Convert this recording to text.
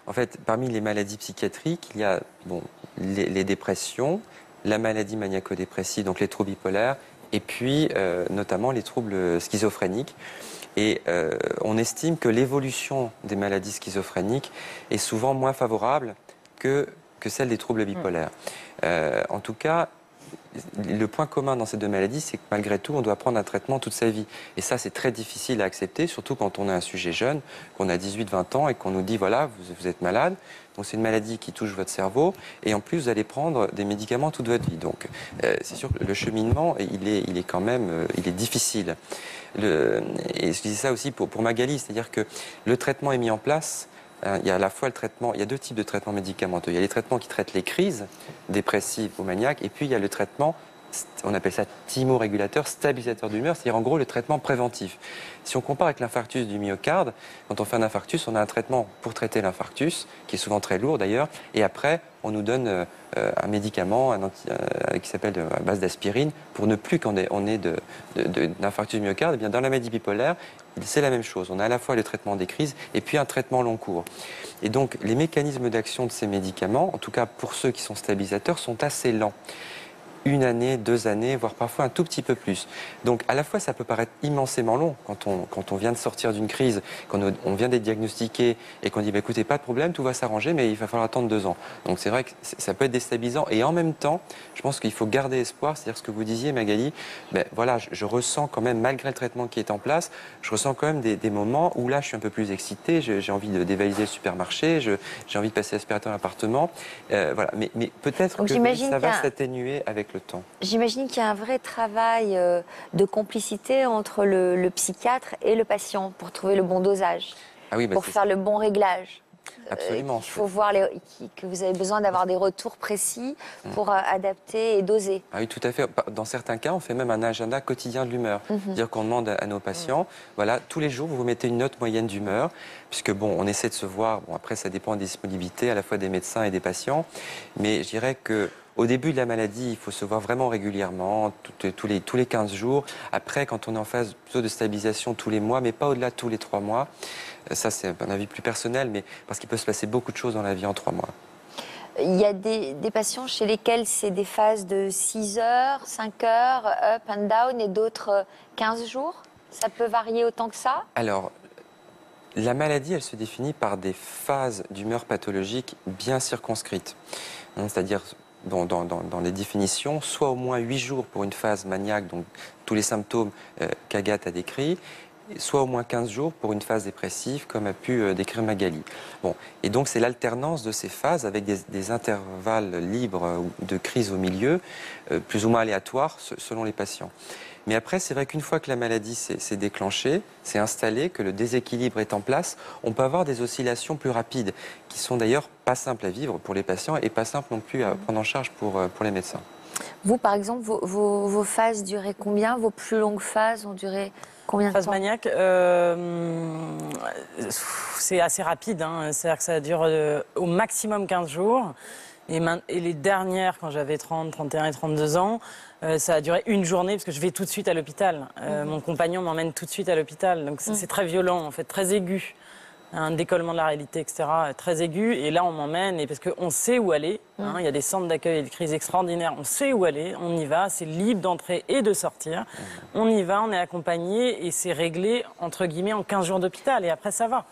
En fait, parmi les maladies psychiatriques, il y a les dépressions, la maladie maniaco-dépressive, donc les troubles bipolaires, et puis notamment les troubles schizophréniques. Et on estime que l'évolution des maladies schizophréniques est souvent moins favorable que celle des troubles bipolaires. En tout cas, le point commun dans ces deux maladies, c'est que malgré tout, on doit prendre un traitement toute sa vie. Et ça, c'est très difficile à accepter, surtout quand on est un sujet jeune, qu'on a 18-20 ans et qu'on nous dit, voilà, vous êtes malade, donc c'est une maladie qui touche votre cerveau, et en plus, vous allez prendre des médicaments toute votre vie. Donc, c'est sûr que le cheminement, il est quand même il est difficile. Et je disais ça aussi pour Magali, c'est-à-dire que le traitement est mis en place. Il y a à la fois le traitement, il y a deux types de traitements médicamenteux. Il y a les traitements qui traitent les crises dépressives ou maniaques, et puis il y a le traitement, on appelle ça thymorégulateur, stabilisateur d'humeur, c'est-à-dire en gros le traitement préventif. Si on compare avec l'infarctus du myocarde, quand on fait un infarctus, on a un traitement pour traiter l'infarctus, qui est souvent très lourd d'ailleurs, et après on nous donne un médicament qui s'appelle à base d'aspirine, pour ne plus qu'on ait d'infarctus du myocarde. Et bien dans la maladie bipolaire, c'est la même chose. On a à la fois le traitement des crises et puis un traitement long cours. Et donc les mécanismes d'action de ces médicaments, en tout cas pour ceux qui sont stabilisateurs, sont assez lents. 1 année, 2 années, voire parfois un tout petit peu plus. Donc à la fois ça peut paraître immensément long quand on vient de sortir d'une crise, quand on vient d'être diagnostiqué et qu'on dit bah, écoutez, pas de problème, tout va s'arranger, mais il va falloir attendre 2 ans. Donc c'est vrai que ça peut être déstabilisant, et en même temps je pense qu'il faut garder espoir, c'est-à-dire ce que vous disiez Magali, ben, voilà, je ressens quand même, malgré le traitement qui est en place, je ressens quand même des moments où là je suis un peu plus excité, j'ai envie de dévaliser le supermarché, j'ai envie de passer l'aspirateur à l'appartement, voilà. Mais peut-être que ça va s'atténuer avec le temps. J'imagine qu'il y a un vrai travail de complicité entre le psychiatre et le patient pour trouver le bon dosage, pour faire le bon réglage. Absolument. Il faut voir que vous avez besoin d'avoir des retours précis pour adapter et doser. Ah oui, tout à fait. Dans certains cas, on fait même un agenda quotidien de l'humeur. C'est-à-dire qu'on demande à nos patients, voilà, tous les jours, vous mettez une note moyenne d'humeur, puisque bon, on essaie de se voir. Bon, après, ça dépend des disponibilités à la fois des médecins et des patients. Mais je dirais que au début de la maladie, il faut se voir vraiment régulièrement, tous les 15 jours. Après, quand on est en phase plutôt de stabilisation tous les mois, mais pas au-delà de tous les 3 mois. Ça, c'est un avis plus personnel, mais parce qu'il peut se passer beaucoup de choses dans la vie en 3 mois. Il y a des patients chez lesquels c'est des phases de 6 heures, 5 heures, up and down, et d'autres 15 jours. Ça peut varier autant que ça? Alors, la maladie, elle se définit par des phases d'humeur pathologique bien circonscrites. C'est-à-dire, dans les définitions, soit au moins 8 jours pour une phase maniaque, donc tous les symptômes qu'Agathe a décrits, soit au moins 15 jours pour une phase dépressive, comme a pu décrire Magali. Bon. Et donc c'est l'alternance de ces phases avec des intervalles libres de crise au milieu, plus ou moins aléatoires selon les patients. Mais après, c'est vrai qu'une fois que la maladie s'est déclenchée, s'est installée, que le déséquilibre est en place, on peut avoir des oscillations plus rapides, qui sont d'ailleurs pas simples à vivre pour les patients et pas simples non plus à prendre en charge pour les médecins. Vous, par exemple, vos phases duraient combien? Vos plus longues phases ont duré combien de temps? Phase maniaque, c'est assez rapide. C'est-à-dire que ça dure au maximum 15 jours. Et les dernières, quand j'avais 30, 31 et 32 ans, ça a duré 1 journée parce que je vais tout de suite à l'hôpital. Mon compagnon m'emmène tout de suite à l'hôpital. Donc c'est très violent, en fait, très aigu. Un décollement de la réalité, etc., très aigu. Et là, on m'emmène, et parce qu'on sait où aller. Il y a des centres d'accueil et de crise extraordinaires. On sait où aller, on y va. C'est libre d'entrer et de sortir. On y va, on est accompagné, et c'est réglé, entre guillemets, en 15 jours d'hôpital. Et après, ça va.